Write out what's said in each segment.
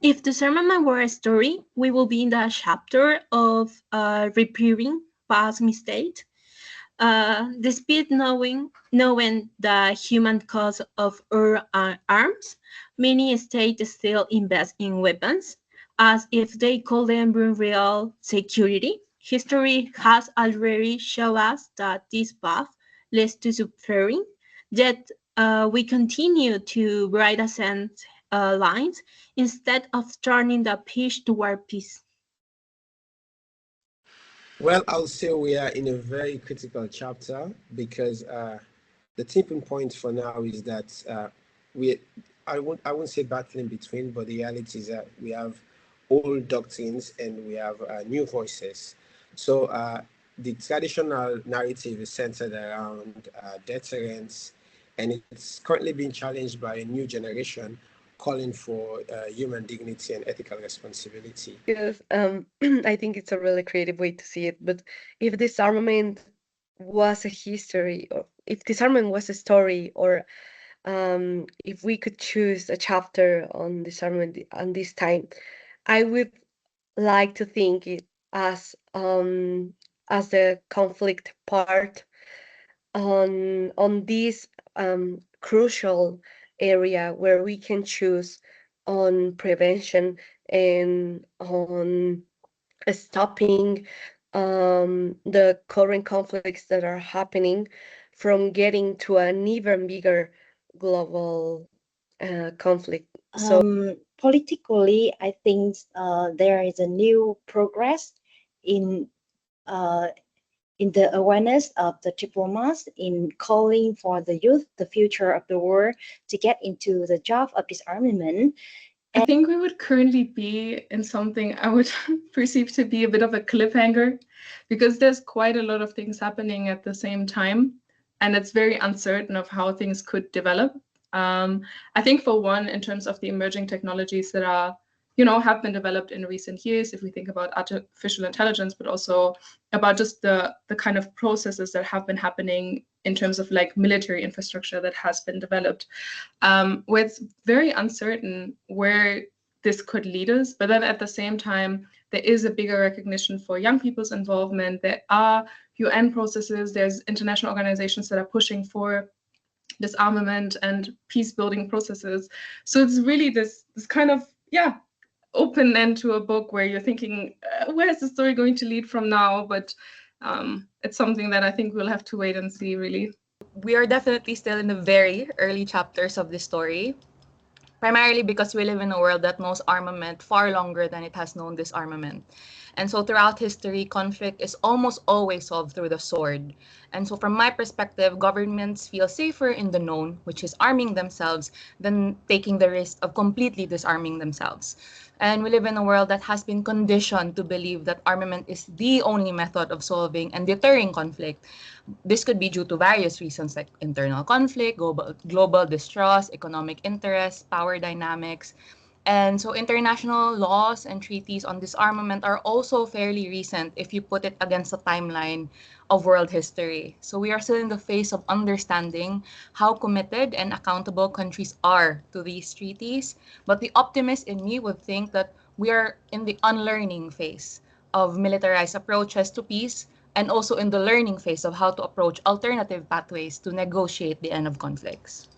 If disarmament were a story, we will be in the chapter of repairing past mistakes. Despite knowing the human cost of our arms, many states still invest in weapons as if they couldn't bring real security. History has already shown us that this path leads to suffering, yet we continue to write ascent lines instead of turning the page toward peace. Well, I'll say we are in a very critical chapter because the tipping point for now is that we, I won't say battling between, but the reality is that we have old doctrines and we have new voices. So the traditional narrative is centered around deterrence, and it's currently being challenged by a new generation calling for human dignity and ethical responsibility. Because I think it's a really creative way to see it. But if disarmament was a history, or if disarmament was a story, or if we could choose a chapter on disarmament on this time, I would like to think it as the conflict part on this crucial area where we can choose on prevention and on stopping the current conflicts that are happening from getting to an even bigger global conflict. So Politically, I think there is a new progress in uh, in the awareness of the diplomats in calling for the youth, the future of the world, to get into the job of disarmament. I think we would currently be in something I would perceive to be a bit of a cliffhanger because there's quite a lot of things happening at the same time, and it's very uncertain of how things could develop. I think for one, in terms of the emerging technologies that are, have been developed in recent years, if we think about artificial intelligence, but also about just the kind of processes that have been happening in terms of like military infrastructure that has been developed, where it's very uncertain where this could lead us. But then at the same time, there is a bigger recognition for young people's involvement. There are UN processes, there's international organizations that are pushing for disarmament and peace building processes. So it's really this kind of, open end to a book where you're thinking, where's the story going to lead from now? But it's something that I think we'll have to wait and see, really. We are definitely still in the very early chapters of this story, primarily because we live in a world that knows armament far longer than it has known disarmament. And so throughout history, conflict is almost always solved through the sword. And so from my perspective, governments feel safer in the known, which is arming themselves, than taking the risk of completely disarming themselves. And we live in a world that has been conditioned to believe that armament is the only method of solving and deterring conflict. This could be due to various reasons like internal conflict, global distrust, economic interest, power dynamics. And so international laws and treaties on disarmament are also fairly recent if you put it against the timeline of world history. So we are still in the phase of understanding how committed and accountable countries are to these treaties. But the optimist in me would think that we are in the unlearning phase of militarized approaches to peace, and also in the learning phase of how to approach alternative pathways to negotiate the end of conflicts.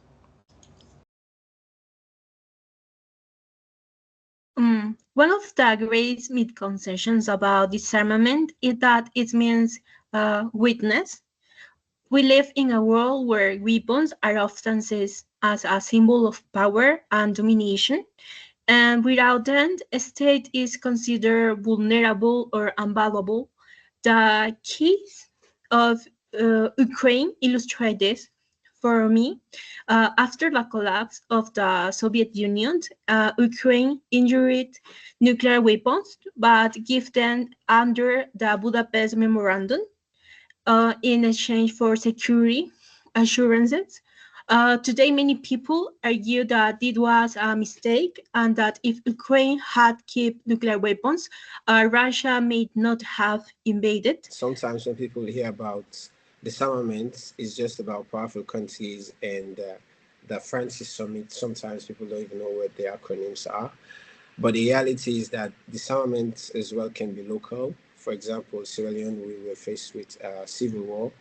One of the great misconceptions about disarmament is that it means weakness. We live in a world where weapons are often seen as a symbol of power and domination, and without them, a state is considered vulnerable or unvaluable. The case of Ukraine illustrates this. For me, after the collapse of the Soviet Union, Ukraine injured nuclear weapons, but gave them under the Budapest Memorandum in exchange for security assurances. Today, many people argue that it was a mistake and that if Ukraine had kept nuclear weapons, Russia may not have invaded. Sometimes when people hear about disarmament, it's just about powerful countries and the Francis Summit. Sometimes people don't even know what the acronyms are. But the reality is that disarmament as well can be local. For example, Sierra Leone, we were faced with civil war.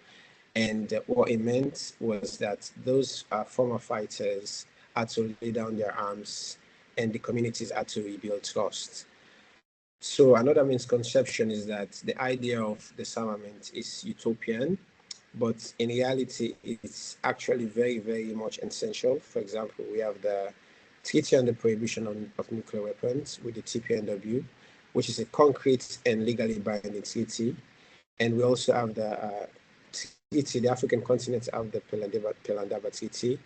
And what it meant was that those former fighters had to lay down their arms and the communities had to rebuild trust. So another misconception is that the idea of disarmament is utopian, but in reality, it's actually very, very much essential. For example, we have the Treaty on the Prohibition of Nuclear Weapons with the TPNW, which is a concrete and legally binding treaty. And we also have the treaty, the African continent have the Pelandaba Treaty,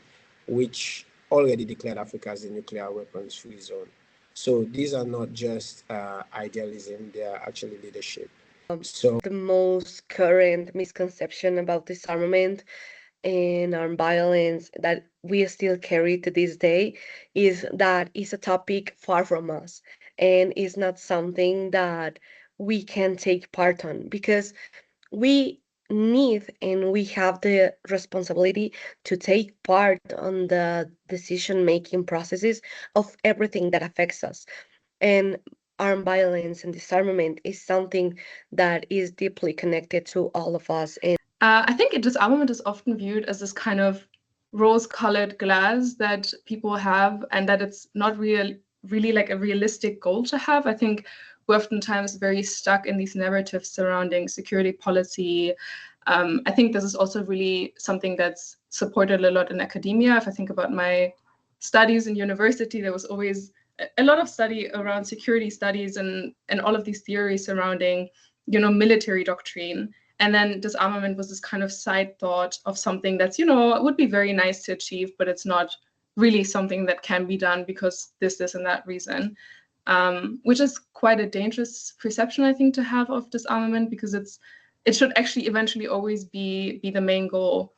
which already declared Africa as a nuclear weapons free zone. So these are not just idealism, they are actually leadership. So The most current misconception about disarmament and armed violence that we still carry to this day is that it's a topic far from us and is not something that we can take part on, because we need and we have the responsibility to take part on the decision making processes of everything that affects us. And armed violence and disarmament is something that is deeply connected to all of us. And I think disarmament is often viewed as this kind of rose-colored glass that people have, and that it's not really like a realistic goal to have. I think we're oftentimes very stuck in these narratives surrounding security policy. I think this is also really something that's supported a lot in academia. If I think about my studies in university, there was always a lot of study around security studies and all of these theories surrounding, military doctrine. And then disarmament was this kind of side thought of something that's, it would be very nice to achieve, but it's not really something that can be done because this, and that reason, which is quite a dangerous perception, I think, to have of disarmament, because it should actually eventually always be the main goal.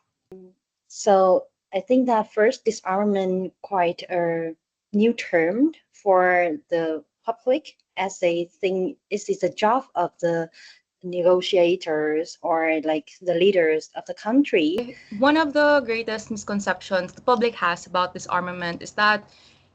So I think that first, disarmament quite a new term for the public, as they think it is a job of the negotiators or like the leaders of the country. One of the greatest misconceptions the public has about disarmament is that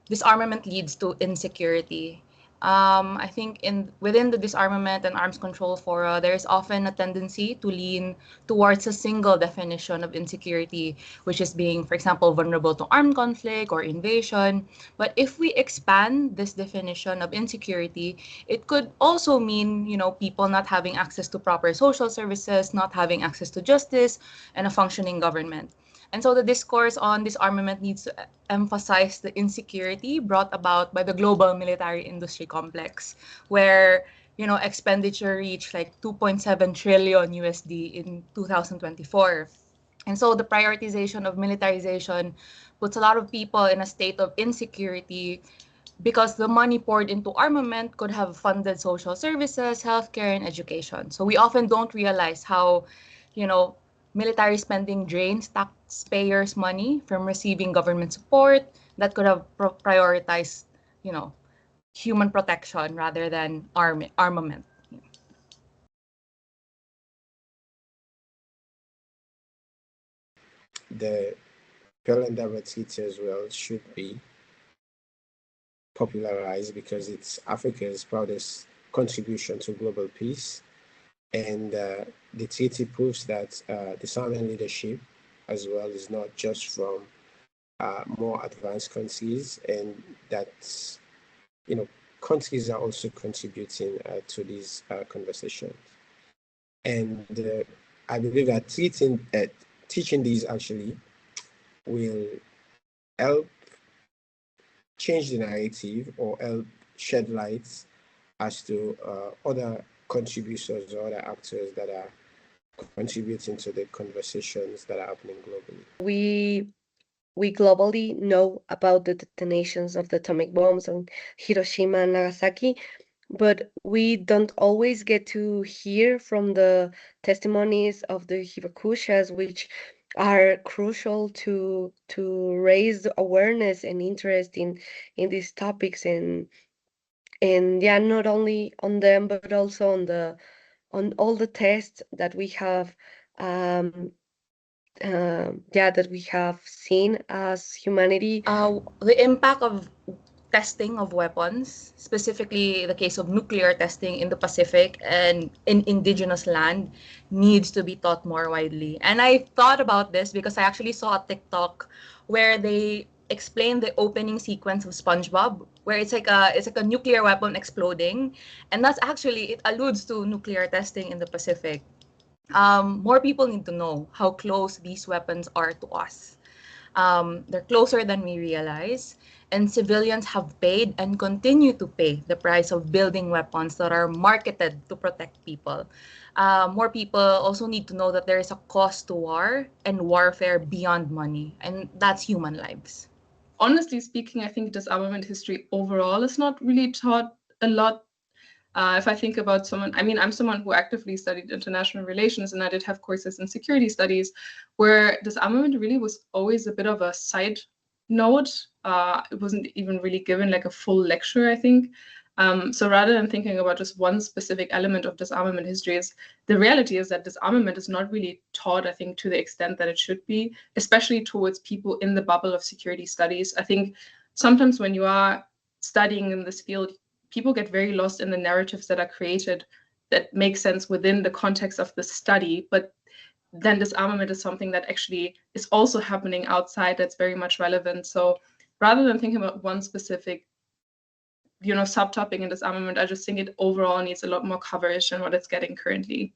disarmament leads to insecurity. I think within the disarmament and arms control fora, there's often a tendency to lean towards a single definition of insecurity, which is being, for example, vulnerable to armed conflict or invasion. But if we expand this definition of insecurity, it could also mean, people not having access to proper social services, not having access to justice, and a functioning government. And so the discourse on disarmament needs to emphasize the insecurity brought about by the global military industry complex, where expenditure reached like 2.7 trillion USD in 2024. And so the prioritization of militarization puts a lot of people in a state of insecurity because the money poured into armament could have funded social services, healthcare, and education. So we often don't realize how, military spending drains taxpayers' money from receiving government support that could have prioritized, human protection rather than armament. the Pelandaba Treaty as well should be popularized because it's Africa's proudest contribution to global peace. And the treaty proves that disarmament leadership as well is not just from more advanced countries, and that countries are also contributing to these conversations. And I believe that teaching these actually will help change the narrative or help shed light as to other contributors or other actors that are contributing to the conversations that are happening globally. We globally know about the detonations of the atomic bombs on Hiroshima and Nagasaki, but we don't always get to hear from the testimonies of the Hibakushas, which are crucial to raise awareness and interest in these topics, and yeah, not only on them but also on all the tests that we have that we have seen as humanity. The impact of testing of weapons, specifically the case of nuclear testing in the Pacific and in indigenous land, needs to be taught more widely. And I thought about this because I actually saw a TikTok where they explained the opening sequence of SpongeBob, where it's like a nuclear weapon exploding, and that's actually, it alludes to nuclear testing in the Pacific. More people need to know how close these weapons are to us. They're closer than we realize, and civilians have paid and continue to pay the price of building weapons that are marketed to protect people. More people also need to know that there is a cost to war and warfare beyond money, and that's human lives. Honestly speaking, I think disarmament history overall is not really taught a lot. If I think about someone, I mean, I'm someone who actively studied international relations, and I did have courses in security studies where disarmament really was always a bit of a side note. It wasn't even really given like a full lecture, I think. So rather than thinking about just one specific element of disarmament history, the reality is that disarmament is not really taught, I think, to the extent that it should be, especially towards people in the bubble of security studies. I think sometimes when you are studying in this field, people get very lost in the narratives that are created that make sense within the context of the study, but then disarmament is something that actually is also happening outside that's very much relevant. So rather than thinking about one specific, subtopic in disarmament, I just think it overall needs a lot more coverage than what it's getting currently.